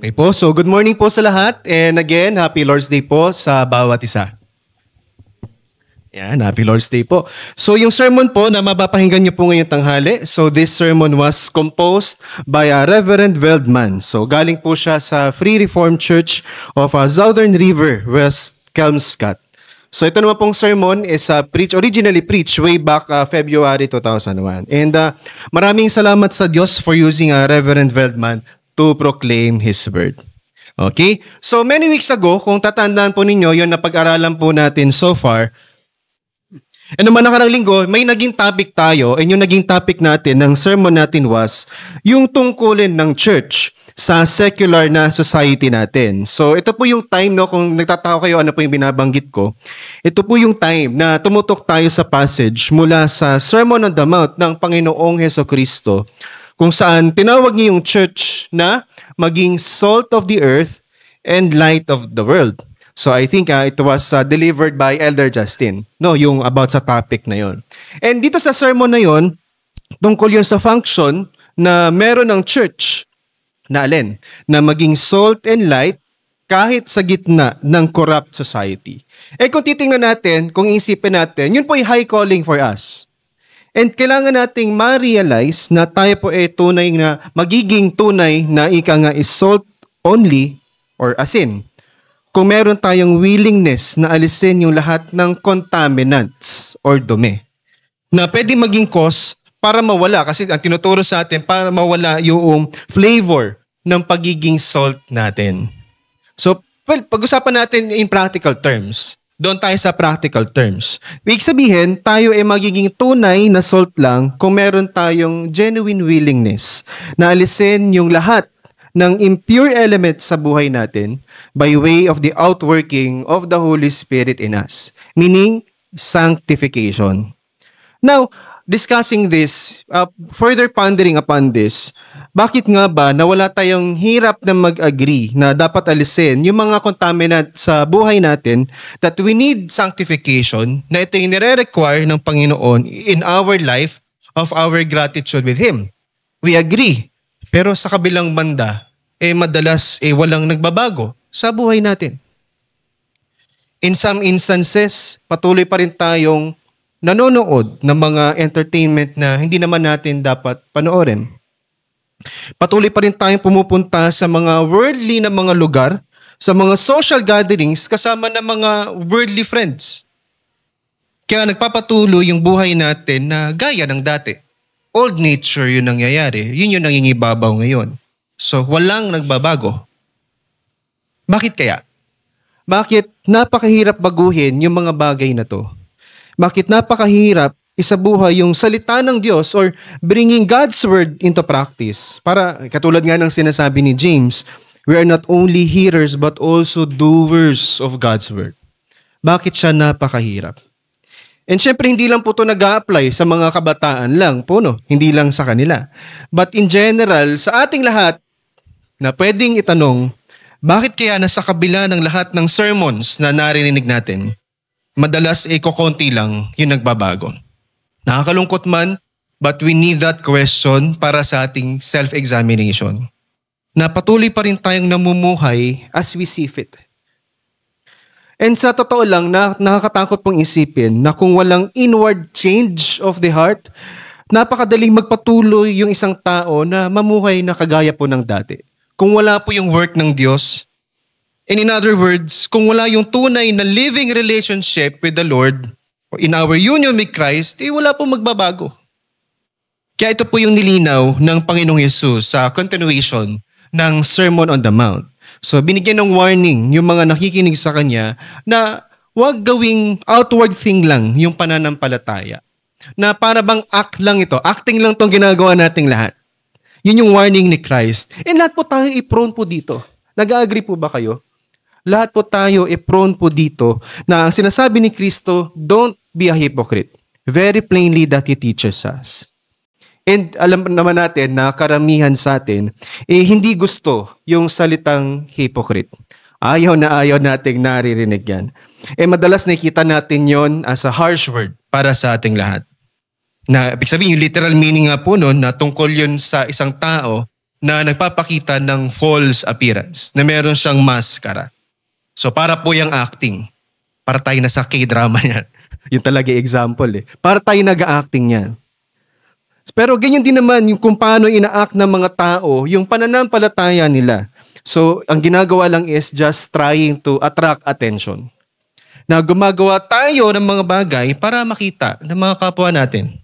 Okay po, so good morning po sa lahat. And again, Happy Lord's Day po sa bawat isa. Yan, Happy Lord's Day po. So yung sermon po na mapapakinggan niyo po ngayong tanghali, so this sermon was composed by Reverend Veldman. So galing po siya sa Free Reformed Church of Southern River, West Kelmscott. So ito naman pong sermon is originally preached way back February 2001. And maraming salamat sa Diyos for using Reverend Veldman to proclaim His word. Okay? So many weeks ago, kung tatandaan po ninyo, yun na pag-aralan po natin so far, naman nakarang linggo, may naging topic tayo, and yung naging topic natin ng sermon natin was yung tungkulin ng church sa secular na society natin. So ito po yung time, no, kung nagtataka kayo ano po yung binabanggit ko, ito po yung time na tumutok tayo sa passage mula sa Sermon on the Mount ng Panginoong Hesukristo, kung saan tinawag niya yung church na maging salt of the earth and light of the world. So I think it was delivered by Elder Justin, no, yung about sa topic na yon. And dito sa sermon na yon, tungkol yun sa function na meron ng church na alin, na maging salt and light kahit sa gitna ng corrupt society. Kung titingnan natin, kung isipin natin, yun po ay high calling for us. And kailangan nating ma-realize na tayo po ay tunay na, magiging tunay na ika nga is salt only or asin. Kung meron tayong willingness na alisin yung lahat ng contaminants or dumi na pwede maging cause para mawala, kasi ang tinuturo sa atin para mawala yung flavor ng pagiging salt natin. So, pag-usapan natin in practical terms. Doon tayo sa practical terms. Ibig sabihin, tayo ay magiging tunay na salt lang kung meron tayong genuine willingness na alisin yung lahat ng impure elements sa buhay natin by way of the outworking of the Holy Spirit in us. Meaning, sanctification. Now, discussing this, further pondering upon this, bakit nga ba na wala tayong hirap na mag-agree na dapat alisin yung mga contaminant sa buhay natin, that we need sanctification, na ito yung nire-require ng Panginoon in our life of our gratitude with Him. We agree. Pero sa kabilang banda, madalas walang nagbabago sa buhay natin. In some instances, patuloy pa rin tayong nanonood ng mga entertainment na hindi naman natin dapat panoorin. Patuloy pa rin tayong pumupunta sa mga worldly na mga lugar, sa mga social gatherings kasama ng mga worldly friends. Kaya nagpapatuloy yung buhay natin na gaya ng dati. Old nature yung nangyayari. Yun yung nangingibabaw ngayon. So, walang nagbabago. Bakit kaya? Bakit napakahirap baguhin yung mga bagay na to? Bakit napakahirap isabuhay yung salita ng Diyos or bringing God's word into practice? Para, katulad nga ng sinasabi ni James, we are not only hearers but also doers of God's word. Bakit siya napakahirap? And syempre, hindi lang po ito nag-a-apply sa mga kabataan lang po, no? Hindi lang sa kanila. But in general, sa ating lahat, na pwedeng itanong, bakit kaya nasa kabila ng lahat ng sermons na narinig natin, madalas kukonti lang yung nagbabago? Nakakalungkot man, but we need that question para sa ating self-examination. Na patuloy pa rin tayong namumuhay as we see fit. And sa totoo lang, nakakatakot pong isipin na kung walang inward change of the heart, napakadaling magpatuloy yung isang tao na mamuhay na kagaya po ng dati. Kung wala po yung work ng Diyos, and in other words, kung wala yung tunay na living relationship with the Lord, in our union with Christ, wala po magbabago. Kaya ito po yung nilinaw ng Panginoong Yesus sa continuation ng Sermon on the Mount. So binigyan ng warning yung mga nakikinig sa Kanya na huwag gawing outward thing lang yung pananampalataya. Na para bang act lang ito, acting lang itong ginagawa nating lahat. Yun yung warning ni Christ. And lahat po tayo prone po dito. Nag-agree po ba kayo? Lahat po tayo prone po dito na ang sinasabi ni Kristo, don't be a hypocrite. Very plainly that He teaches us. And alam naman natin na karamihan sa atin, hindi gusto yung salitang hypocrite. Ayaw na ayaw nating naririnig yan. Madalas nakikita natin yon as a harsh word para sa ating lahat. Na ibig sabihin, yung literal meaning nga po nun, na tungkol yun sa isang tao na nagpapakita ng false appearance, na meron siyang maskara. So para po yung acting. Para tayo nasa K-drama yan. Yun talaga yung example eh. Para tayo nag-acting yan. Pero ganyan din naman yung kung paano ina-act ng mga tao, yung pananampalataya nila. So ang ginagawa lang is just trying to attract attention. Na gumagawa tayo ng mga bagay para makita ng mga kapwa natin.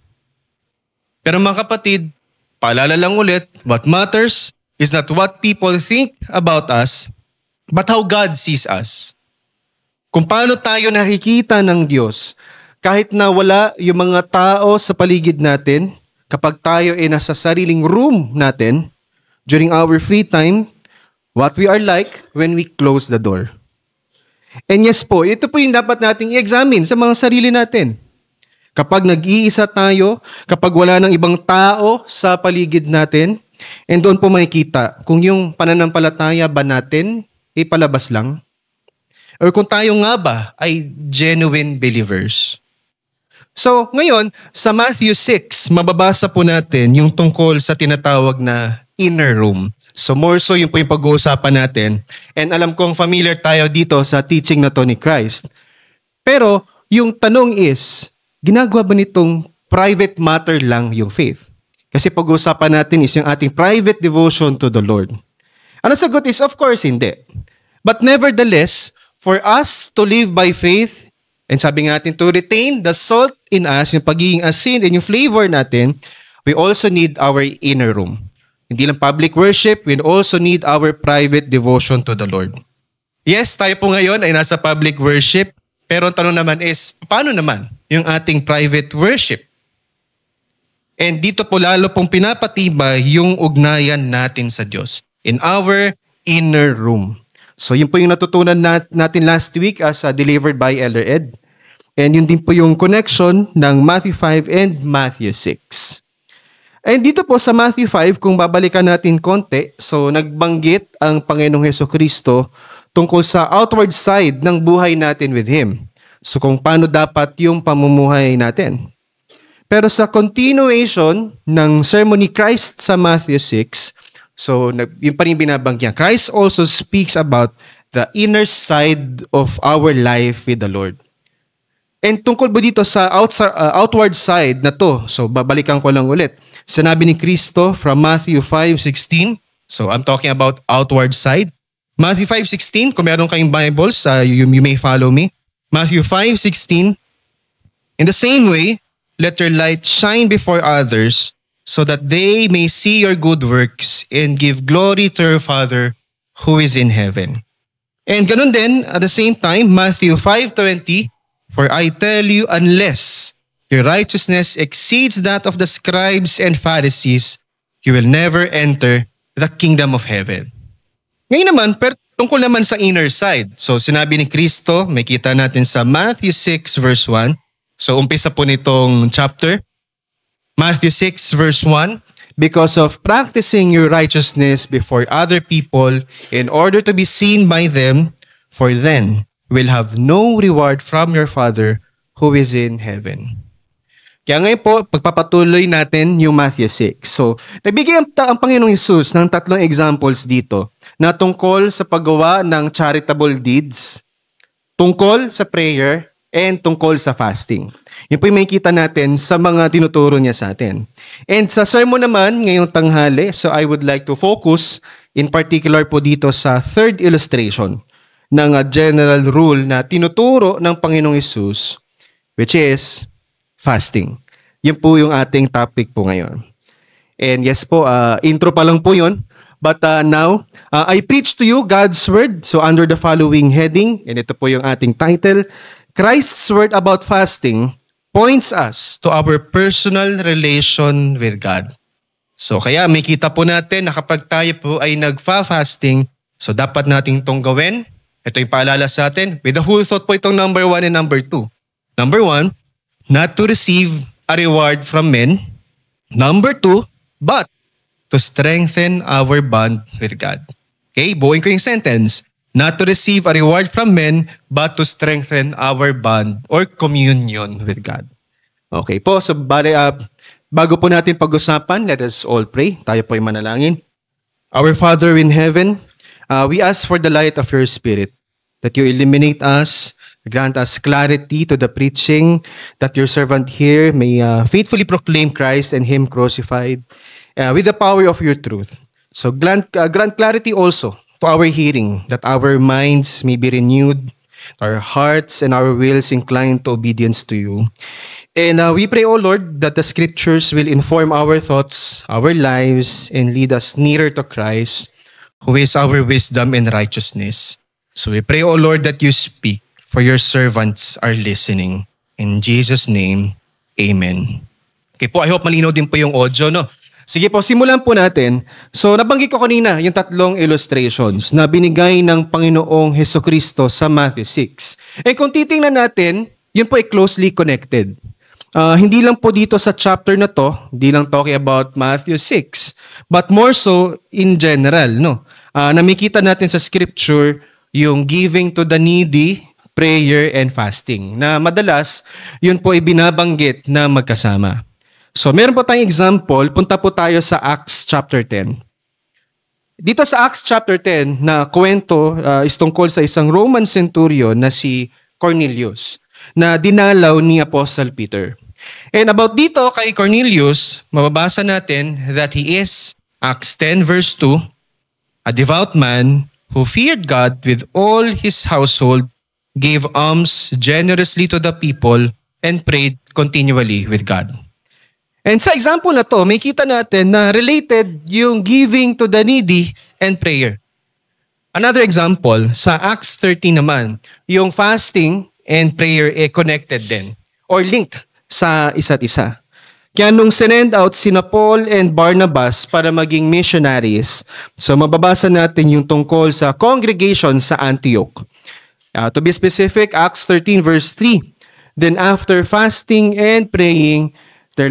Pero mga kapatid, paalala lang ulit, what matters is not what people think about us, but how God sees us. Kung paano tayo nakikita ng Diyos, kahit na wala yung mga tao sa paligid natin, kapag tayo ay nasa sariling room natin, during our free time, what we are like when we close the door. And yes po, ito po yung dapat nating i-examine sa mga sarili natin. Kapag nag-iisa tayo, kapag wala ng ibang tao sa paligid natin, and doon po makikita kung yung pananampalataya ba natin ay palabas lang, or kung tayo nga ba ay genuine believers. So, ngayon, sa Matthew 6, mababasa po natin yung tungkol sa tinatawag na inner room. So, more so yung po yung pag-uusapan natin. And alam kong familiar tayo dito sa teaching na to ni Christ. Pero, yung tanong is, ginagawa ba nitong private matter lang yung faith? Kasi pag-uusapan natin is yung ating private devotion to the Lord. Ang sagot is, of course, hindi. But nevertheless, for us to live by faith, and sabi nga natin, to retain the salt in us, yung pagiging asin and yung flavor natin, we also need our inner room. Hindi lang public worship, we also need our private devotion to the Lord. Yes, tayo po ngayon ay nasa public worship, pero ang tanong naman is, paano naman yung ating private worship? And dito po lalo pong pinapatibay yung ugnayan natin sa Diyos in our inner room. So yun po yung natutunan natin last week as delivered by Elder Ed. And yun din po yung connection ng Matthew 5 and Matthew 6. And dito po sa Matthew 5, kung babalikan natin konti, so nagbanggit ang Panginoong Hesukristo tungkol sa outward side ng buhay natin with Him. So kung paano dapat yung pamumuhay natin. Pero sa continuation ng sermon ni Christ sa Matthew 6, so yun pa rin binabanggit niya, Christ also speaks about the inner side of our life with the Lord. And tungkol po dito sa outward side na to, so babalikan ko lang ulit. Sinabi ni Kristo from Matthew 5:16, so I'm talking about outward side. Matthew 5:16, kung meron kayong Bibles, you may follow me. Matthew 5:16, in the same way, let your light shine before others, so that they may see your good works and give glory to your Father who is in heaven. And ganun din, at the same time, Matthew 5:20, for I tell you, unless your righteousness exceeds that of the scribes and Pharisees, you will never enter the kingdom of heaven. Ngayon naman, tungkol naman sa inner side. So sinabi ni Kristo, may kita natin sa Matthew 6 verse 1. So umpisa po nitong chapter. Matthew 6 verse 1, because of practicing your righteousness before other people in order to be seen by them, for then will have no reward from your Father who is in heaven. Kaya ngayon po, pagpapatuloy natin yung Matthew 6. So, nagbigay ang Panginoong Hesus ng tatlong examples dito na tungkol sa paggawa ng charitable deeds, tungkol sa prayer, and tungkol sa fasting. Yun po yung makikita natin sa mga tinuturo niya sa atin. And sa sermon naman, ngayong tanghali, so I would like to focus in particular po dito sa third illustration ng general rule na tinuturo ng Panginoong Hesus, which is fasting. Yun po yung ating topic po ngayon. And yes po, intro pa lang po yun. But now, I preach to you God's Word. So under the following heading, and ito po yung ating title, Christ's Word about fasting points us to our personal relation with God. So kaya may kita po natin na kapag tayo po ay nagfa-fasting, so dapat nating itong gawin. Ito yung paalala sa atin. With the whole thought po itong number 1 and number 2. Number 1, not to receive a reward from men. Number 2, but to strengthen our bond with God. Okay, buuin ko yung sentence. Not to receive a reward from men, but to strengthen our bond or communion with God. Okay po, so bago po natin pag-usapan, let us all pray. Tayo po ay manalangin. Our Father in heaven, we ask for the light of your Spirit, that you illuminate us, grant us clarity to the preaching, that your servant here may faithfully proclaim Christ and Him crucified with the power of your truth. So grant clarity also to our hearing, that our minds may be renewed, our hearts and our wills inclined to obedience to you. And we pray, O Lord, that the scriptures will inform our thoughts, our lives, and lead us nearer to Christ, who is our wisdom and righteousness. So we pray, O Lord, that you speak, for your servants are listening. In Jesus' name, Amen. Okay po, I hope malinaw din po yung audio, no? Sige po, simulan po natin. So nabanggit ko kanina yung tatlong illustrations na binigay ng Panginoong Hesukristo sa Matthew 6. Kung titingnan natin, yun po ay closely connected. Hindi lang po dito sa chapter na to, hindi lang talking about Matthew 6, but more so in general, no? Namikita natin sa scripture yung giving to the needy, prayer, and fasting, na madalas yun po ay binabanggit na magkasama. So, meron po tayong example. Punta po tayo sa Acts chapter 10. Dito sa Acts chapter 10 na kwento is tungkol sa isang Roman centurion na si Cornelius na dinalaw ni Apostle Peter. And about dito kay Cornelius, mababasa natin that he is, Acts 10 verse 2, a devout man who feared God with all his household, gave alms generously to the people, and prayed continually with God. And sa example na to, may kita natin na related yung giving to the needy and prayer. Another example, sa Acts 13 naman, yung fasting and prayer connected din or linked sa isa't isa. Kaya nung sinend out sina Paul and Barnabas para maging missionaries, so mababasa natin yung tungkol sa congregation sa Antioch. To be specific, Acts 13 verse 3, then after fasting and praying, they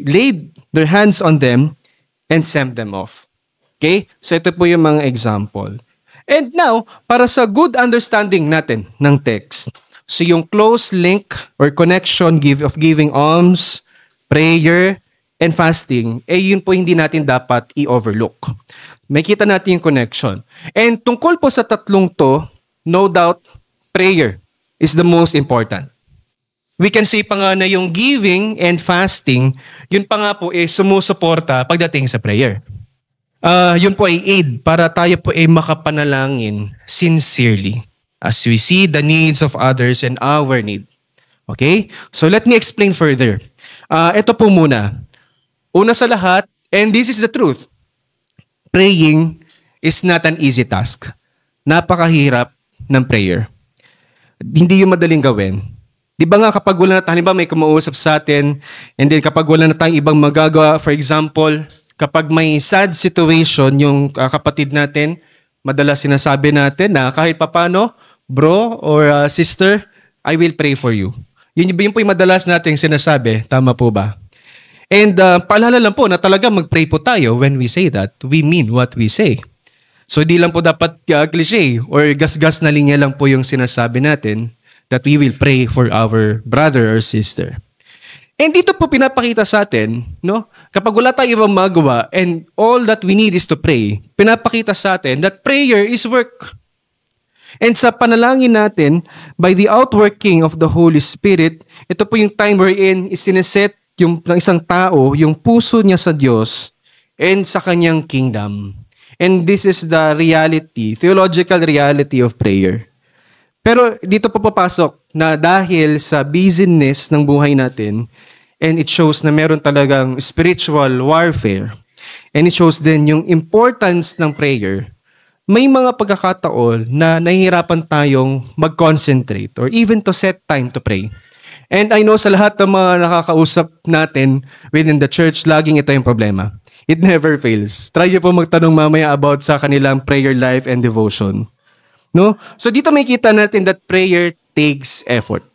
laid their hands on them and sent them off. Okay? So ito po yung mga example. And now, para sa good understanding natin ng text, so yung close link or connection of giving alms, prayer, and fasting, yun po hindi natin dapat i-overlook. May kita natin yung connection. And tungkol po sa tatlong to, no doubt, prayer is the most important. We can say pa nga na yung giving and fasting, yun pa nga po sumusuporta pagdating sa prayer. Yun po ay aid para tayo po ay makapanalangin sincerely as we see the needs of others and our need. Okay? So let me explain further. Ito po muna. Una sa lahat, and this is the truth, praying is not an easy task. Napakahirap ng prayer. Hindi yung madaling gawin. Di ba nga kapag wala na tayo, halimbawa may kumausap sa atin, and then kapag wala na tayong ibang magagawa, for example, kapag may sad situation yung kapatid natin, madalas sinasabi natin na kahit papano, bro or sister, I will pray for you. Yun po yung madalas nating sinasabi, tama po ba? And paalala lang po na talaga mag-pray po tayo when we say that, we mean what we say. So di lang po dapat cliche or gas-gas na linya lang po yung sinasabi natin, that we will pray for our brother or sister. And dito po pinapakita sa atin, no? Kapag wala tayong ibang magawa and all that we need is to pray, pinapakita sa atin that prayer is work. And sa panalangin natin, by the outworking of the Holy Spirit, ito po yung time wherein isiniset yung isang tao, yung puso niya sa Diyos and sa kanyang kingdom. And this is the reality, theological reality of prayer. Pero dito po papasok na dahil sa busyness ng buhay natin, and it shows na meron talagang spiritual warfare, and it shows din yung importance ng prayer, may mga pagkakataon na nahihirapan tayong mag-concentrate or even to set time to pray. And I know sa lahat ng mga nakakausap natin within the church, laging ito yung problema. It never fails. Try nyo po magtanong mamaya about sa kanilang prayer life and devotion. No? So dito may kita natin that prayer takes effort.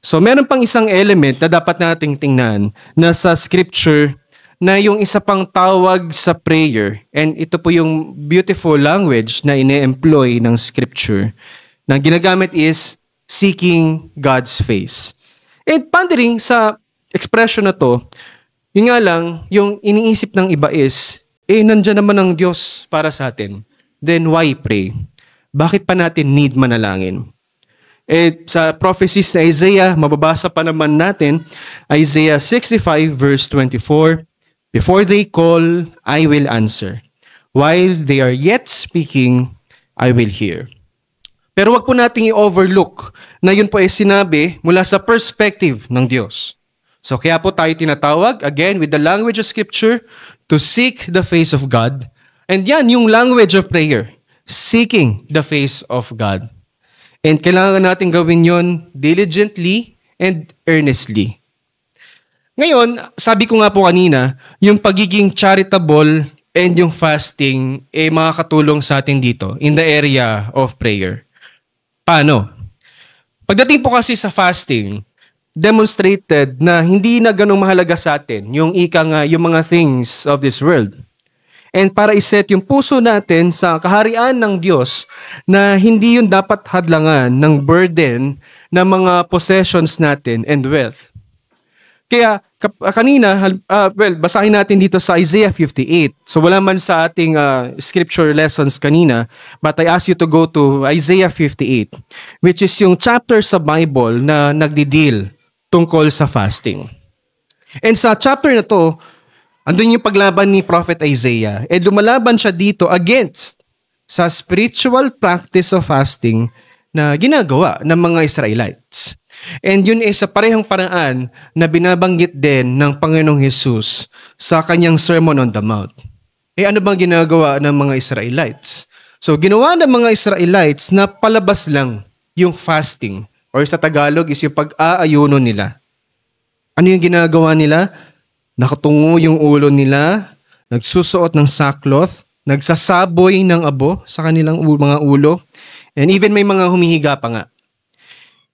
So meron pang isang element na dapat nating tingnan na sa scripture na yung isa pang tawag sa prayer, and ito po yung beautiful language na ine-employ ng scripture na ginagamit is seeking God's face. And pondering sa expression na to, yun nga lang, yung iniisip ng iba is nandyan naman ang Diyos para sa atin. Then why pray? Bakit pa natin need manalangin? Sa prophecies na Isaiah, mababasa pa naman natin, Isaiah 65 verse 24, "Before they call, I will answer. While they are yet speaking, I will hear." Pero wag po nating i-overlook na yun po ay sinabi mula sa perspective ng Diyos. So kaya po tayo tinatawag, again, with the language of Scripture, to seek the face of God. And yan, yung language of prayer, seeking the face of God. And kailangan natin gawin yon diligently and earnestly. Ngayon, sabi ko nga po kanina, yung pagiging charitable and yung fasting makakatulong sa atin dito in the area of prayer. Paano? Pagdating po kasi sa fasting, demonstrated na hindi na ganung mahalaga sa atin yung yung mga things of this world. And para iset yung puso natin sa kaharian ng Diyos na hindi yun dapat hadlangan ng burden ng mga possessions natin and wealth. Kaya kanina, basahin natin dito sa Isaiah 58. So wala man sa ating scripture lessons kanina, but I ask you to go to Isaiah 58, which is yung chapter sa Bible na nagdi-deal tungkol sa fasting. And sa chapter na to, andun yung paglaban ni Prophet Isaiah. Lumalaban siya dito against sa spiritual practice of fasting na ginagawa ng mga Israelites. And yun sa parehong paraan na binabanggit din ng Panginoong Hesus sa kanyang Sermon on the Mount. Ano bang ginagawa ng mga Israelites? So ginawa ng mga Israelites na palabas lang yung fasting, or sa Tagalog is yung pag-aayuno nila. Ano yung ginagawa nila? Nakatungo yung ulo nila, nagsusuot ng sackcloth, nagsasaboy ng abo sa kanilang mga ulo, and even may mga humihiga pa nga.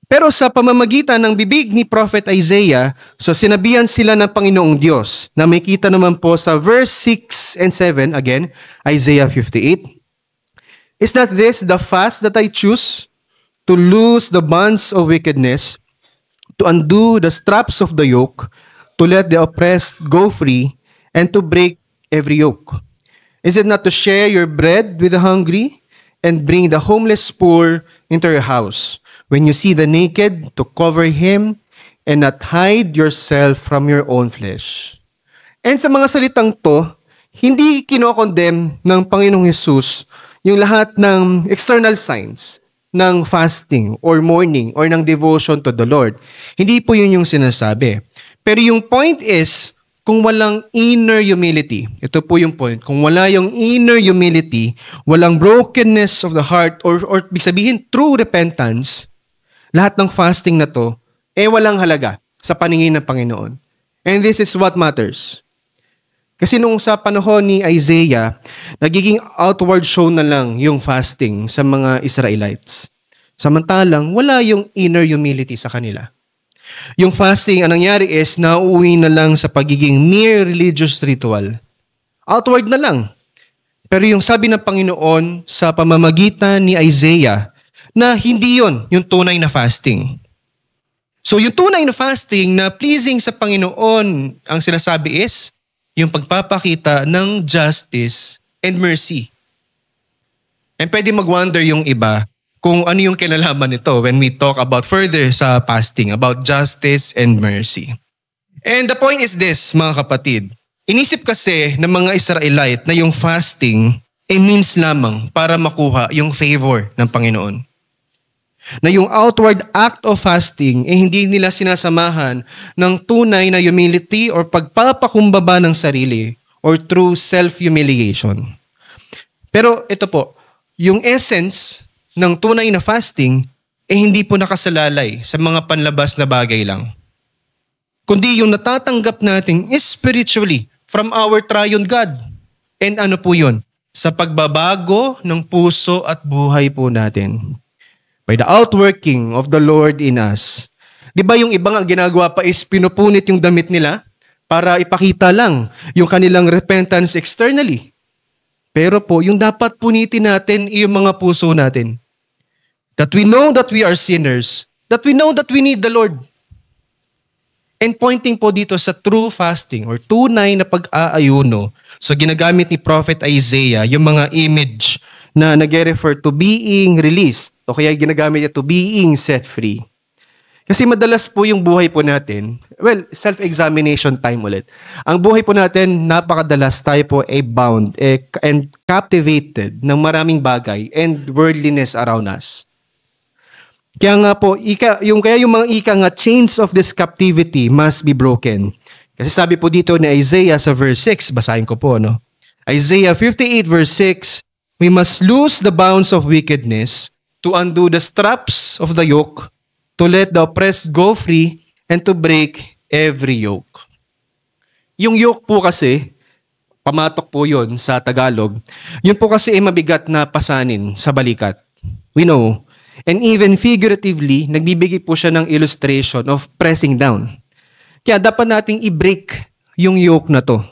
Pero sa pamamagitan ng bibig ni Prophet Isaiah, so sinabihan sila ng Panginoong Diyos na may kita naman po sa verse 6 and 7, again, Isaiah 58. "Is not this the fast that I choose? To loose the bonds of wickedness, to undo the straps of the yoke, to let the oppressed go free, and to break every yoke? Is it not to share your bread with the hungry, and bring the homeless poor into your house? When you see the naked, to cover him, and not hide yourself from your own flesh." And sa mga salitang to, hindi kinokondem ng Panginoong Hesus yung lahat ng external signs ng fasting or mourning or ng devotion to the Lord. Hindi po yun yung sinasabi. Pero yung point is, kung walang inner humility, ito po yung point, kung wala yung inner humility, walang brokenness of the heart, or sabihin, true repentance, lahat ng fasting na to, walang halaga sa paningin ng Panginoon. And this is what matters. Kasi nung sa panahon ni Isaiah, nagiging outward show na lang yung fasting sa mga Israelites. Samantalang, wala yung inner humility sa kanila. Yung fasting, ang nangyari is, nauuwi na lang sa pagiging mere religious ritual. Outward na lang. Pero yung sabi ng Panginoon sa pamamagitan ni Isaiah, na hindi yon yung tunay na fasting. So yung tunay na fasting na pleasing sa Panginoon, ang sinasabi is, yung pagpapakita ng justice and mercy. And pwede mag-wonder yung iba kung ano yung kinalaman nito when we talk about further sa fasting, about justice and mercy. And the point is this, mga kapatid. Inisip kasi ng mga Israelite na yung fasting means lamang para makuha yung favor ng Panginoon. Na yung outward act of fasting hindi nila sinasamahan ng tunay na humility or pagpapakumbaba ng sarili or true self-humiliation. Pero ito po, yung essence ng tunay na fasting hindi po nakasalalay sa mga panlabas na bagay lang. Kundi yung natatanggap natin spiritually from our triune God. And ano po yun? Sa pagbabago ng puso at buhay po natin. By the outworking of the Lord in us. Di ba yung ibang ang ginagawa pa is pinupunit yung damit nila para ipakita lang yung kanilang repentance externally. Pero po, yung dapat punitin natin yung mga puso natin. That we know that we are sinners. That we know that we need the Lord. And pointing po dito sa true fasting or tunay na pag-aayuno. So ginagamit ni Prophet Isaiah yung mga image na nag-refer to being released o kaya ginagamit niya to being set free. Kasi madalas po yung buhay po natin, well, self-examination time ulit. Ang buhay po natin, napakadalas tayo po ay bound and captivated ng maraming bagay and worldliness around us. Kaya nga po, yung mga nga, chains of this captivity must be broken. Kasi sabi po dito ni Isaiah sa verse 6, basahin ko po, no? Isaiah 58 verse 6, we must loose the bounds of wickedness to undo the straps of the yoke, to let the oppressed go free, and to break every yoke. Yung yoke po kasi, pamatok po yun sa Tagalog, yun po kasi ay mabigat na pasanin sa balikat. We know. And even figuratively, nagbibigay po siya ng illustration of pressing down. Kaya dapat nating i-break yung yoke na to.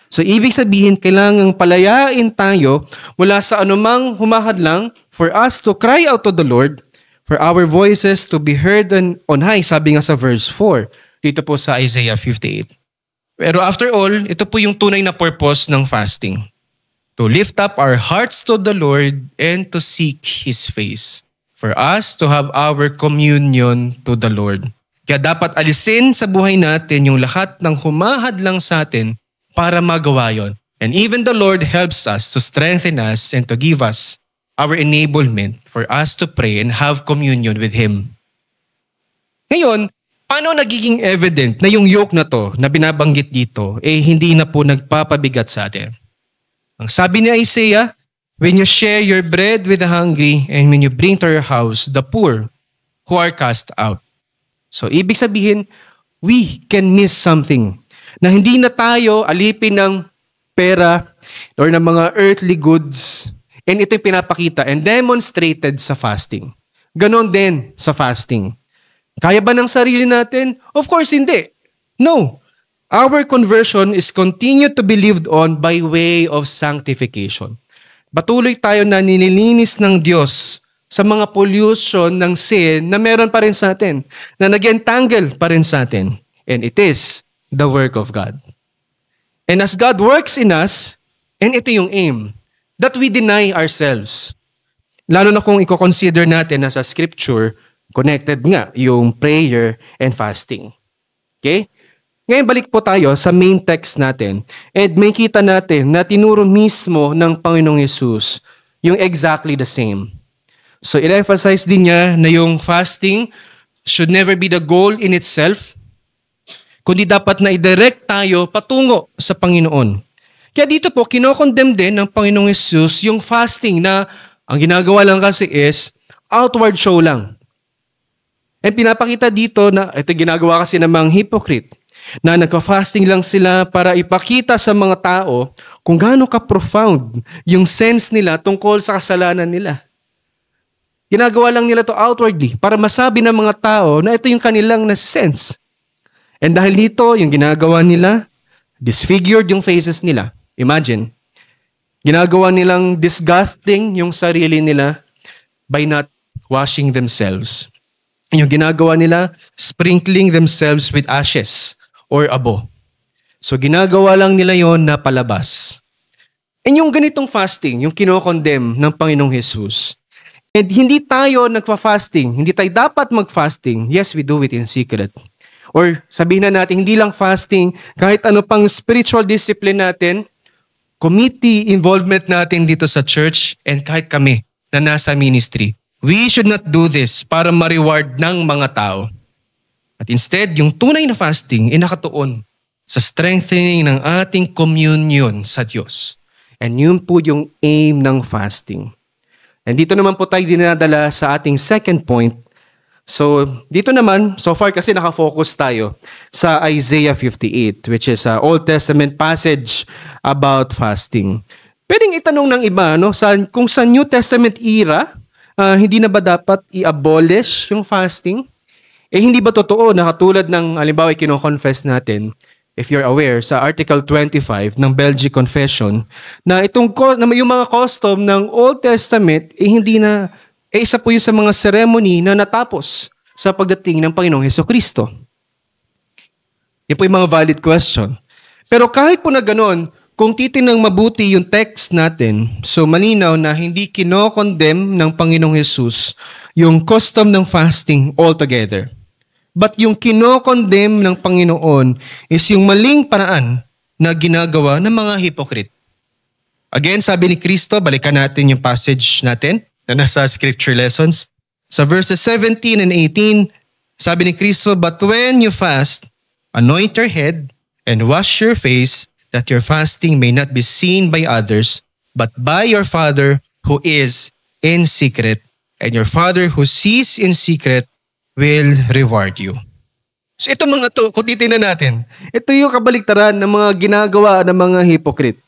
So ibig sabihin, kailangang palayain tayo mula sa anumang humahadlang for us to cry out to the Lord, for our voices to be heard on high, sabi nga sa verse 4, dito po sa Isaiah 58. Pero after all, ito po yung tunay na purpose ng fasting. To lift up our hearts to the Lord and to seek His face. For us to have our communion to the Lord. Kaya dapat alisin sa buhay natin yung lahat ng humahadlang sa atin para magawa yon. And even the Lord helps us to strengthen us and to give us our enablement for us to pray and have communion with Him. Ngayon, paano nagiging evident na yung yoke na to na binabanggit dito hindi na po nagpapabigat sa atin? Ang sabi ni Isaiah, when you share your bread with the hungry and when you bring to your house the poor who are cast out. So, ibig sabihin, we can miss something na hindi na tayo alipin ng pera or ng mga earthly goods. And ito yung pinapakita and demonstrated sa fasting. Ganon din sa fasting. Kaya ba ng sarili natin? Of course, hindi. No. Our conversion is continued to be lived on by way of sanctification. Patuloy tayo na nililinis ng Diyos sa mga pollution ng sin na meron pa rin sa atin, na nag-entangle pa rin sa atin. And it is the work of God. And as God works in us, and ito yung aim, that we deny ourselves. Lalo na kung i-consider natin na sa scripture, connected nga yung prayer and fasting. Okay? Ngayon balik po tayo sa main text natin and may kita natin na tinuro mismo ng Panginoong Yesus yung exactly the same. So i-emphasize din niya na yung fasting should never be the goal in itself, kundi dapat na i-direct tayo patungo sa Panginoon. Kaya dito po, kinokondemn din ng Panginoong Yesus yung fasting na ang ginagawa lang kasi is outward show lang. And pinapakita dito na ito ginagawa kasi ng mga hypocrite na nagka-fasting lang sila para ipakita sa mga tao kung gaano ka-profound yung sense nila tungkol sa kasalanan nila. Ginagawa lang nila to outwardly para masabi ng mga tao na ito yung kanilang nasa-sense. And dahil dito, yung ginagawa nila, disfigured yung faces nila. Imagine, ginagawa nilang disgusting yung sarili nila by not washing themselves. Yung ginagawa nila, sprinkling themselves with ashes or abo. So ginagawa lang nila yon na palabas. And yung ganitong fasting, yung kinokondemn ng Panginoong Jesus. And hindi tayo nagfa-fasting, hindi tayo dapat mag-fasting. Yes, we do it in secret. Or sabihin na natin, hindi lang fasting, kahit ano pang spiritual discipline natin, committee involvement natin dito sa church, and kahit kami na nasa ministry. We should not do this para ma-reward ng mga tao. At instead, yung tunay na fasting ay nakatuon sa strengthening ng ating communion sa Diyos. And yun po yung aim ng fasting. And dito naman po tayo dinadala sa ating second point. So, dito naman, so far kasi nakafocus tayo sa Isaiah 58, which is an Old Testament passage about fasting. Pwedeng itanong ng iba, no, kung sa New Testament era, hindi na ba dapat i-abolish yung fasting? Hindi ba totoo na katulad ng, halimbawa, kino-confess natin, if you're aware, sa Article 25 ng Belgic Confession, na yung mga custom ng Old Testament, hindi na, isa po yun sa mga ceremony na natapos sa pagdating ng Panginoong Hesukristo. Yan po yung mga valid question. Pero kahit po na ganun, kung titinang mabuti yung text natin, so malinaw na hindi kinokondemn ng Panginoong Jesus yung custom ng fasting altogether. But yung kinokondemn ng Panginoon is yung maling paraan na ginagawa ng mga hypocrite. Again, sabi ni Kristo, balikan natin yung passage natin na nasa scripture lessons. Sa verses 17 and 18, sabi ni Kristo, "But when you fast, anoint your head and wash your face, that your fasting may not be seen by others, but by your Father who is in secret, and your Father who sees in secret will reward you." So ito mga to, kung titignan natin, ito yung kabaliktaran ng mga ginagawa ng mga hypocrite.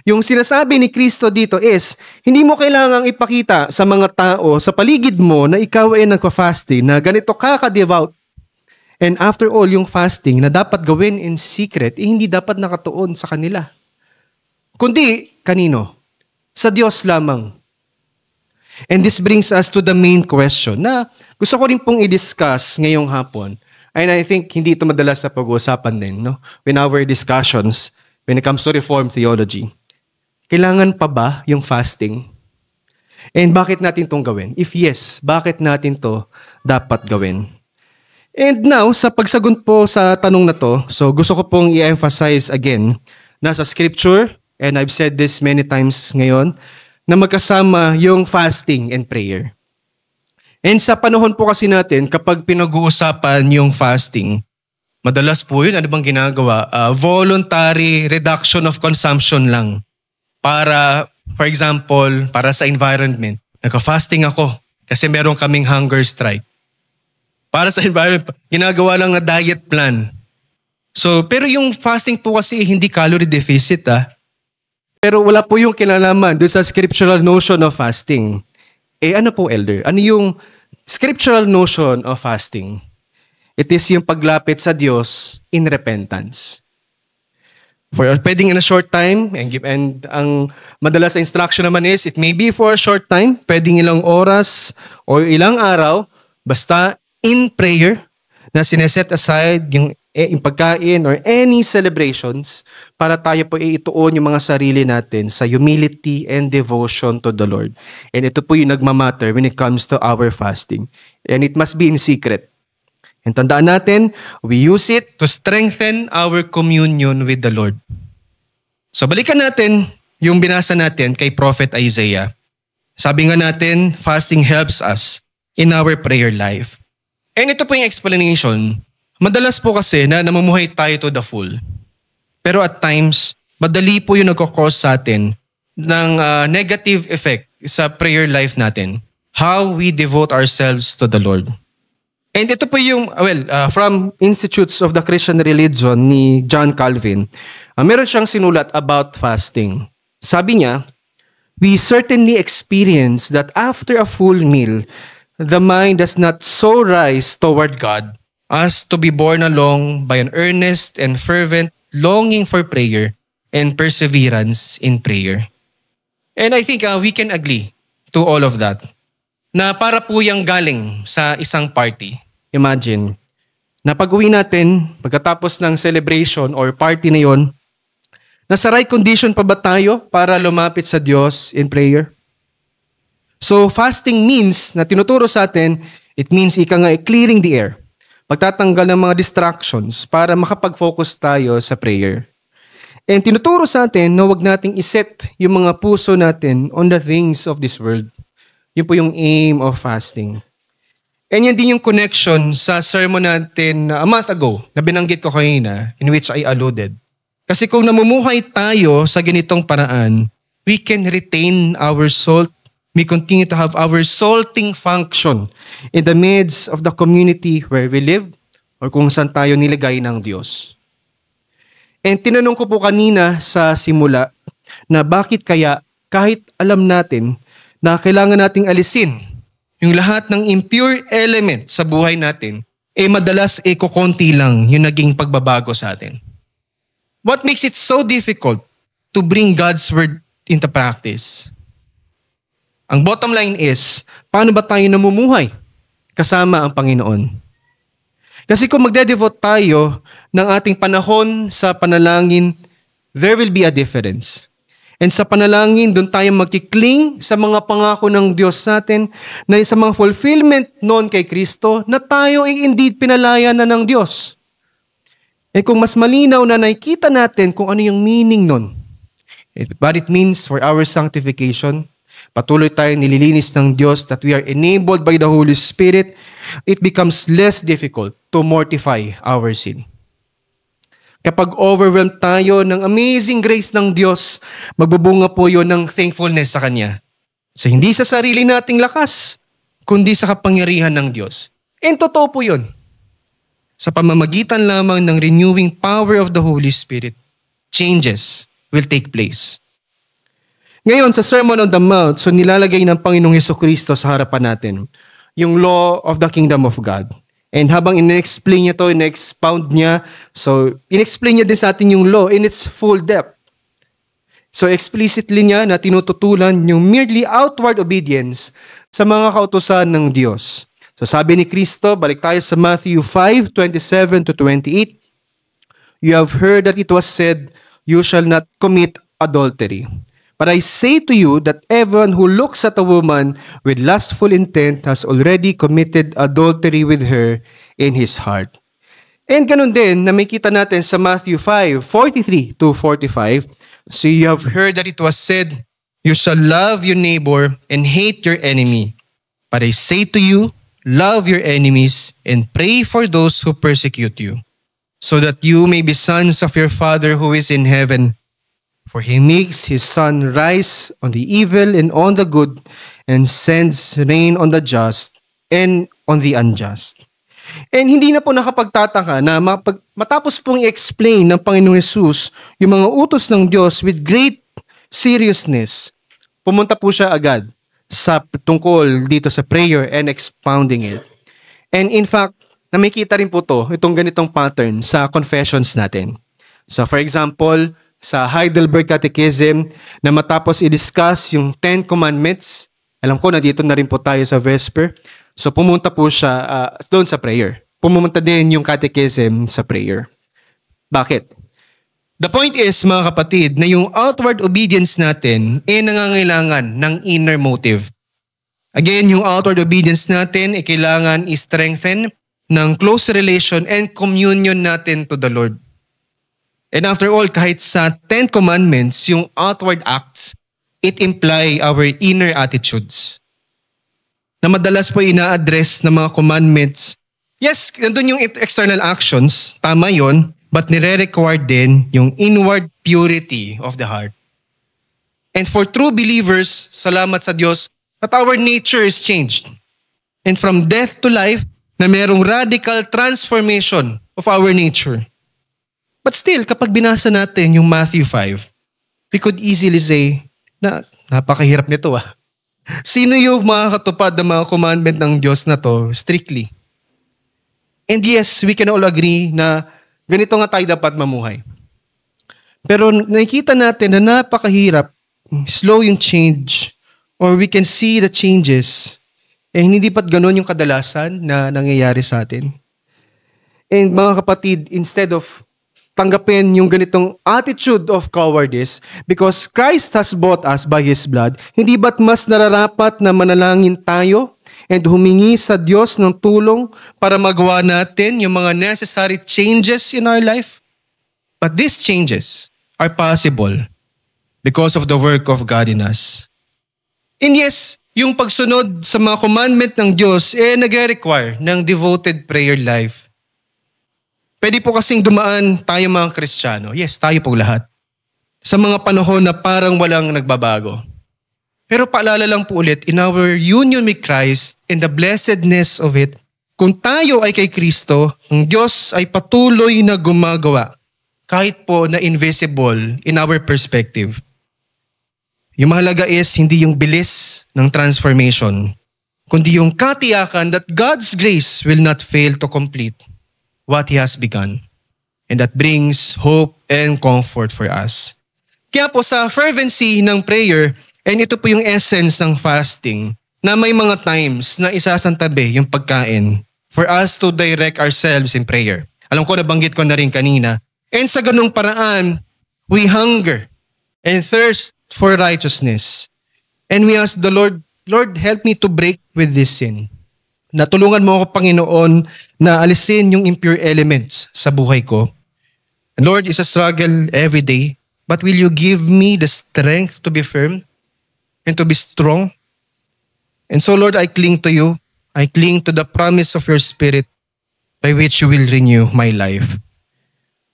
Yung sinasabi ni Kristo dito is, hindi mo kailangang ipakita sa mga tao sa paligid mo na ikaw ay nagpa-fasting, na ganito ka-devout. And after all, yung fasting na dapat gawin in secret, hindi dapat nakatuon sa kanila. Kundi, kanino? Sa Diyos lamang. And this brings us to the main question na gusto ko rin pong i-discuss ngayong hapon. And I think hindi ito madalas na pag-uusapan din, no? In our discussions, when it comes to Reformed theology. Kailangan pa ba yung fasting? And bakit natin itong gawin? If yes, bakit natin to dapat gawin? And now, sa pagsagot po sa tanong na to, so gusto ko pong i-emphasize again, nasa scripture, and I've said this many times ngayon, na magkasama yung fasting and prayer. And sa panahon po kasi natin, kapag pinag-uusapan yung fasting, madalas po yun, ano bang ginagawa? Voluntary reduction of consumption lang. Para, for example, para sa environment, nagka-fasting ako kasi meron kaming hunger strike. Para sa environment, ginagawa lang na diet plan. So, pero yung fasting po kasi hindi calorie deficit Pero wala po yung kinalaman doon sa scriptural notion of fasting. Ano po, Elder? Ano yung scriptural notion of fasting? It is yung paglapit sa Diyos in repentance. For pwedeng in a short time, and ang madalas sa instruction naman is, it may be for a short time, pwedeng ilang oras o ilang araw, basta in prayer, na sineset aside yung pagkain or any celebrations para tayo po ituon yung mga sarili natin sa humility and devotion to the Lord. And ito po yung nagmamatter when it comes to our fasting. And it must be in secret. And tandaan natin, we use it to strengthen our communion with the Lord. So balikan natin yung binasa natin kay Prophet Isaiah. Sabi nga natin, fasting helps us in our prayer life. And ito po yung explanation. Madalas po kasi na namumuhay tayo to the full. Pero at times, madali po yung nagkakause sa atin ng negative effect sa prayer life natin. How we devote ourselves to the Lord. And ito po yung, from Institutes of the Christian Religion ni John Calvin, meron siyang sinulat about fasting. Sabi niya, "We certainly experience that after a full meal, the mind does not so rise toward God as to be borne along by an earnest and fervent longing for prayer and perseverance in prayer." And I think we can agree to all of that. Na para po yung galing sa isang party. Imagine, na pag-uwi natin, pagkatapos ng celebration or party na yon, nasa right condition pa ba tayo para lumapit sa Diyos in prayer? So fasting means, na tinuturo sa atin, it means clearing the air. Pagtatanggal ng mga distractions para makapag-focus tayo sa prayer. And tinuturo sa atin na huwag nating iset yung mga puso natin on the things of this world. Yun po yung aim of fasting. And yan din yung connection sa sermon natin a month ago na binanggit ko kanina, in which I alluded. Kasi kung namumuhay tayo sa ganitong paraan, we can retain our salt. We continue to have our salting function in the midst of the community where we live or kung saan tayo nilagay ng Diyos. And tinanong ko po kanina sa simula na bakit kaya kahit alam natin na kailangan nating alisin yung lahat ng impure element sa buhay natin, madalas kukonti lang yung naging pagbabago sa atin. What makes it so difficult to bring God's word into practice? Ang bottom line is, paano ba tayo namumuhay kasama ang Panginoon? Kasi kung magde-devote tayo ng ating panahon sa panalangin, there will be a difference. And sa panalangin, doon tayo magkikling sa mga pangako ng Diyos natin na sa mga fulfillment noon kay Kristo na tayo ay indeed pinalaya na ng Diyos. Eh kung mas malinaw na nakikita natin kung ano yung meaning nun, what it means for our sanctification, patuloy tayong nililinis ng Diyos, that we are enabled by the Holy Spirit, it becomes less difficult to mortify our sin. Kapag overwhelmed tayo ng amazing grace ng Diyos, magbubunga po yun ng thankfulness sa Kanya. So hindi sa sarili nating lakas, kundi sa kapangyarihan ng Diyos. And totoo po yun. Sa pamamagitan lamang ng renewing power of the Holy Spirit, changes will take place. Ngayon, sa Sermon on the Mount, so nilalagay ng Panginoong Jesucristo sa harapan natin yung law of the kingdom of God. And habang in-explain niya to, in-expound niya, so in-explain niya din sa atin yung law in its full depth. So explicitly niya na tinututulan yung merely outward obedience sa mga kautusan ng Diyos. So sabi ni Kristo, balik tayo sa Matthew 5:27-28, "You have heard that it was said, you shall not commit adultery. But I say to you that everyone who looks at a woman with lustful intent has already committed adultery with her in his heart." And ganun din na may kita natin sa Matthew 5:43-45. "So you have heard that it was said, you shall love your neighbor and hate your enemy. But I say to you, love your enemies and pray for those who persecute you, so that you may be sons of your Father who is in heaven. For He makes His sun rise on the evil and on the good, and sends rain on the just and on the unjust." And hindi na po nakapagtataka na matapos pong i-explain ng Panginoong Hesus yung mga utos ng Diyos with great seriousness, pumunta po siya agad sa tungkol dito sa prayer and expounding it. And in fact, namikita rin po itong ganitong pattern sa confessions natin. So for example, sa Heidelberg Catechism, na matapos i-discuss yung 10 Commandments, alam ko na dito na rin po tayo sa Vesper, so pumunta po siya doon sa prayer. Pumunta din yung Catechism sa prayer. Bakit? The point is, mga kapatid, na yung outward obedience natin ay nangangailangan ng inner motive. Again, yung outward obedience natin ay kailangan i-strengthen ng close relation and communion natin to the Lord. And after all, kahit sa 10 Commandments, yung outward acts, it imply our inner attitudes. Na madalas po ina-address ng mga commandments, yes, nandun yung external actions, tama yon, but nire-require din yung inward purity of the heart. And for true believers, salamat sa Diyos, that our nature is changed. And from death to life, na merong radical transformation of our nature. But still, kapag binasa natin yung Matthew 5, we could easily say na napakahirap nito . Sino yung makakatupad ng mga commandment ng Diyos na to strictly? And yes, we can all agree na ganito nga tayo dapat mamuhay. Pero nakikita natin na napakahirap, slow yung change, or we can see the changes. Hindi pa't ganun yung kadalasan na nangyayari sa atin. And mga kapatid, instead of tanggapin yung ganitong attitude of cowardice, because Christ has bought us by His blood, hindi ba't mas nararapat na manalangin tayo and humingi sa Diyos ng tulong para magawa natin yung mga necessary changes in our life? But these changes are possible because of the work of God in us. And yes, yung pagsunod sa mga commandment ng Diyos nagre-require ng devoted prayer life. Pwede po kasing dumaan tayo mga Kristiyano, yes, tayo po lahat, sa mga panahon na parang walang nagbabago. Pero paalala lang po ulit, in our union with Christ and the blessedness of it, kung tayo ay kay Kristo, ang Diyos ay patuloy na gumagawa, kahit po na invisible in our perspective. Yung mahalaga is hindi yung bilis ng transformation, kundi yung katiyakan that God's grace will not fail to complete what He has begun. And that brings hope and comfort for us. Kaya po sa fervency ng prayer, and ito po yung essence ng fasting, na may mga times na isasantabi yung pagkain for us to direct ourselves in prayer. Alam ko, nabanggit ko na rin kanina. And sa ganung paraan, we hunger and thirst for righteousness. And we ask the Lord, Lord, help me to break with this sin. Natulungan mo ako, Panginoon, na alisin yung impure elements sa buhay ko. And Lord, it's a struggle every day, but will you give me the strength to be firm and to be strong? And so, Lord, I cling to you. I cling to the promise of your Spirit by which you will renew my life.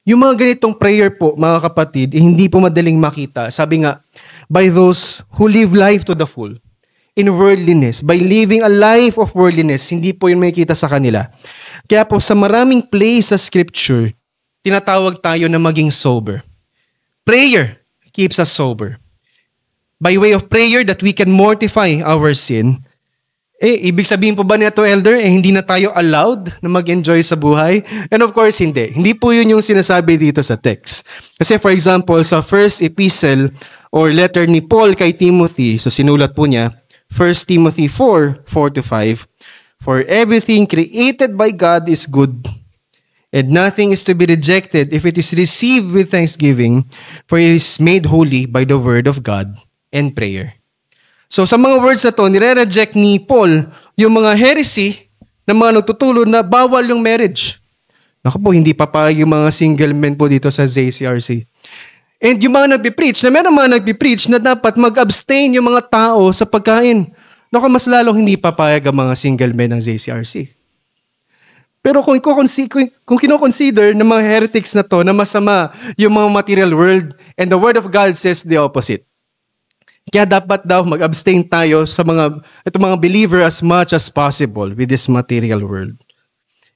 Yung mga ganitong prayer po, mga kapatid, hindi po madaling makita. Sabi nga, by those who live life to the full, in worldliness, by living a life of worldliness, hindi po yun makikita sa kanila. Kaya po sa maraming place sa Scripture, tinatawag tayo na maging sober. Prayer keeps us sober. By way of prayer that we can mortify our sin, ibig sabihin po ba nito, Elder, hindi na tayo allowed na mag-enjoy sa buhay? And of course, hindi. Hindi po yun yung sinasabi dito sa text. Kasi for example, sa first epistle or letter ni Paul kay Timothy, so sinulat po niya, 1 Timothy 4:4-5, for everything created by God is good, and nothing is to be rejected if it is received with thanksgiving, for it is made holy by the word of God and prayer. So sa mga words na to, nire-reject ni Paul yung mga heresy ng mga nagtuturo na bawal yung marriage. Naku po, hindi papayag yung mga single men po dito sa ZCRC. And yung mga nagpipreach, na meron mga nagpipreach na dapat mag-abstain yung mga tao sa pagkain. Naku, mas lalong hindi papayag ang mga single men ng ZCRC. Pero kung kino-consider ng mga heretics na to na masama yung mga material world, and the Word of God says the opposite. Kaya dapat daw mag-abstain tayo sa mga believer as much as possible with this material world.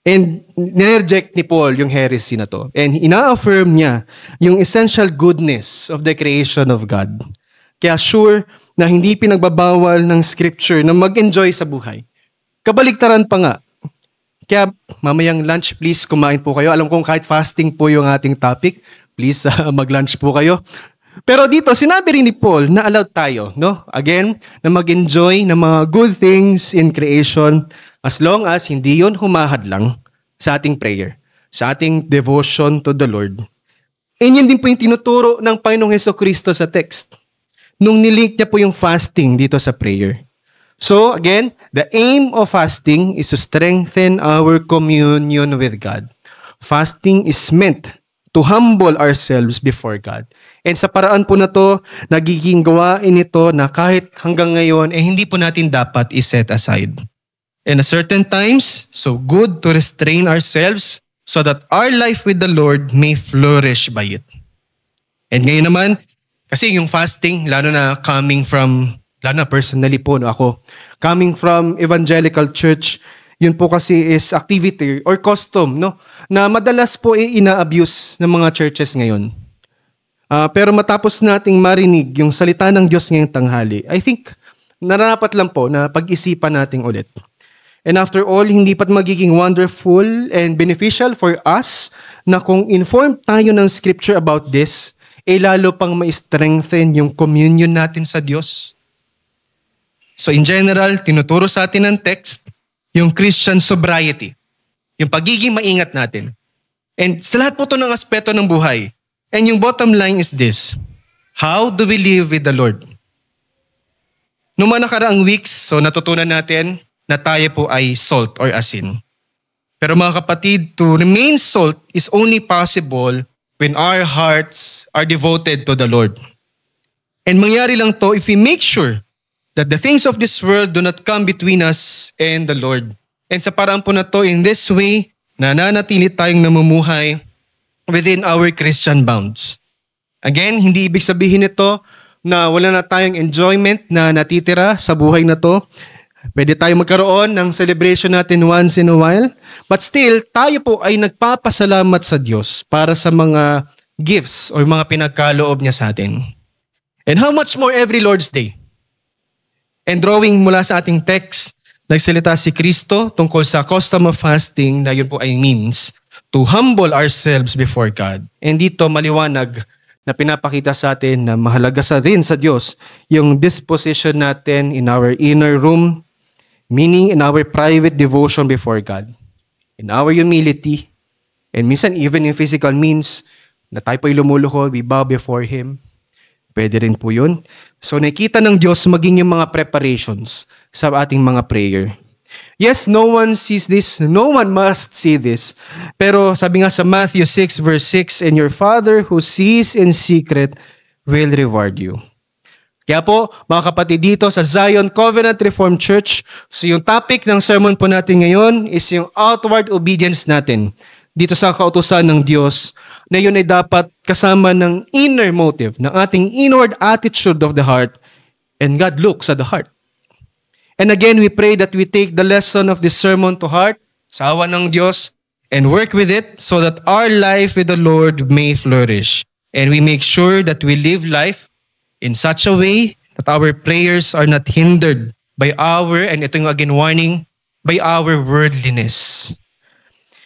And nireject ni Paul yung heresy na to. And ina-affirm niya yung essential goodness of the creation of God. Kaya sure na hindi pinagbabawal ng Scripture na mag-enjoy sa buhay. Kabaligtaran pa nga. Kaya mamayang lunch, please kumain po kayo. Alam kong kahit fasting po yung ating topic, please mag-lunch po kayo. Pero dito, sinabi rin ni Paul na allowed tayo, no? Again, na mag-enjoy ng mga good things in creation as long as hindi yun humahadlang sa ating prayer, sa ating devotion to the Lord. And yun din po yung tinuturo ng Panginoong Hesukristo sa text. Nung nilink niya po yung fasting dito sa prayer. So, again, the aim of fasting is to strengthen our communion with God. Fasting is meant to humble ourselves before God. And sa paraan po na to, nagiging gawain ito na kahit hanggang ngayon, hindi po natin dapat i-set aside. And at certain times, so good to restrain ourselves so that our life with the Lord may flourish by it. And ngayon naman, kasi yung fasting, lalo na personally po, no, ako, coming from evangelical church, yun po kasi is activity or custom, no, na madalas po ina-abuse ng mga churches ngayon. Pero matapos nating marinig yung salita ng Diyos ngayong tanghali, I think nararapat lang po na pag-isipan natin ulit. And after all, hindi pat magiging wonderful and beneficial for us na kung informed tayo ng Scripture about this, lalo pang ma-strengthen yung communion natin sa Diyos. So in general, tinuturo sa atin ng text, yung Christian sobriety, yung pagiging maingat natin. And sa lahat po ito ng aspeto ng buhay. And yung bottom line is this, how do we live with the Lord? Noong mga nakaraang weeks, so natutunan natin na tayo po ay salt or asin. Pero mga kapatid, to remain salt is only possible when our hearts are devoted to the Lord. And mangyari lang to if we make sure that the things of this world do not come between us and the Lord. And sa paraan po na to, in this way, nananatili tayong namumuhay within our Christian bounds. Again, hindi ibig sabihin nito na wala na tayong enjoyment na natitira sa buhay na to. Pwede tayong magkaroon ng celebration natin once in a while. But still, tayo po ay nagpapasalamat sa Diyos para sa mga gifts o mga pinagkaloob niya sa atin. And how much more every Lord's Day? And drawing mula sa ating text, nagsalita si Kristo tungkol sa custom of fasting na yun po ay means to humble ourselves before God. And dito maliwanag na pinapakita sa atin na mahalaga rin sa Diyos yung disposition natin in our inner room, meaning in our private devotion before God. in our humility, and minsan even in physical means, na tayo po'y lumuluhod, we bow before Him. Pwede rin po yun. So nakita ng Diyos maging yung mga preparations sa ating mga prayer. Yes, no one sees this. No one must see this. Pero sabi nga sa Matthew 6 verse 6, and your Father who sees in secret will reward you. Kaya po, mga kapatid dito sa Zion Covenant Reformed Church, so yung topic ng sermon po natin ngayon is yung outward obedience natin dito sa kautusan ng Diyos, na yun ay dapat kasama ng inner motive, ng ating inward attitude of the heart, and God looks at the heart. And again, we pray that we take the lesson of this sermon to heart, sa awa ng Diyos, and work with it so that our life with the Lord may flourish. And we make sure that we live life in such a way that our prayers are not hindered by and ito yung again warning, by our worldliness.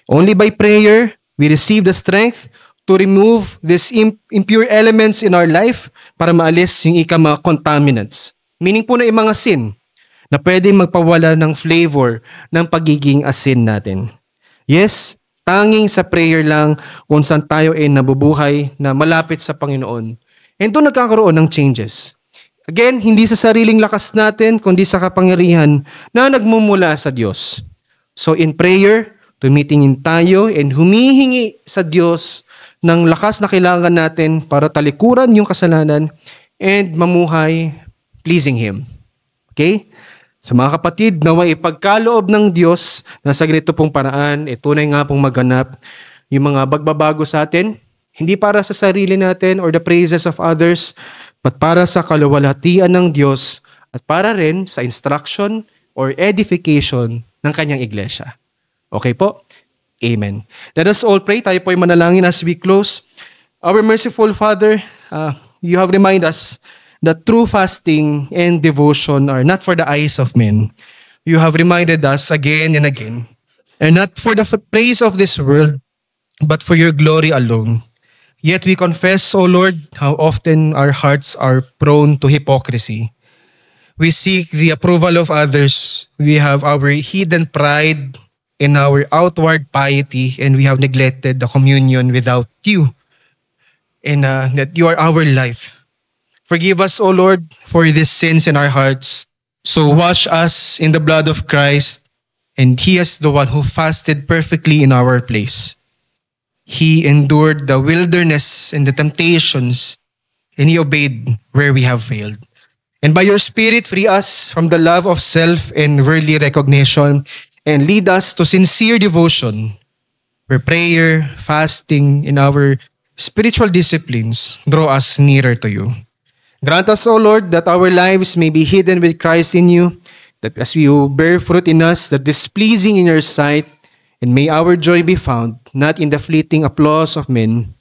Only by prayer, we receive the strength to remove these impure elements in our life para maalis yung mga contaminants. Meaning po na yung mga sin na pwede magpawala ng flavor ng pagiging asin natin. Yes, tanging sa prayer lang kung saan tayo ay nabubuhay na malapit sa Panginoon. And doon nagkakaroon ng changes. Again, hindi sa sariling lakas natin, kundi sa kapangyarihan na nagmumula sa Diyos. So in prayer, tumitingin tayo and humihingi sa Diyos ng lakas na kailangan natin para talikuran yung kasalanan and mamuhay pleasing Him. Okay? So mga kapatid, naway ipagkaloob ng Diyos na sa ganito pong paraan, tunay nga pong maganap yung mga bagbabago sa atin, hindi para sa sarili natin or the praises of others, but para sa kaluwalhatian ng Diyos at para rin sa instruction or edification ng Kanyang iglesia. Okay po? Amen. Let us all pray. Tayo po ay manalangin as we close. Our merciful Father, you have reminded us that true fasting and devotion are not for the eyes of men. You have reminded us again and again, and not for the praise of this world, but for your glory alone. Yet we confess, O Lord, how often our hearts are prone to hypocrisy. We seek the approval of others. We have our hidden pride in our outward piety, and we have neglected the communion without you, and that you are our life. Forgive us, O Lord, for these sins in our hearts. So wash us in the blood of Christ, and He is the one who fasted perfectly in our place. He endured the wilderness and the temptations, and He obeyed where we have failed. And by your Spirit, free us from the love of self and worldly recognition, and lead us to sincere devotion, where prayer, fasting, and our spiritual disciplines draw us nearer to you. Grant us, O Lord, that our lives may be hidden with Christ in you, that as you bear fruit in us that is pleasing in your sight, and may our joy be found not in the fleeting applause of men,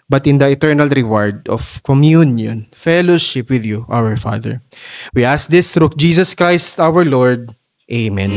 but in the eternal reward of communion, fellowship with you, our Father. We ask this through Jesus Christ our Lord. Amen.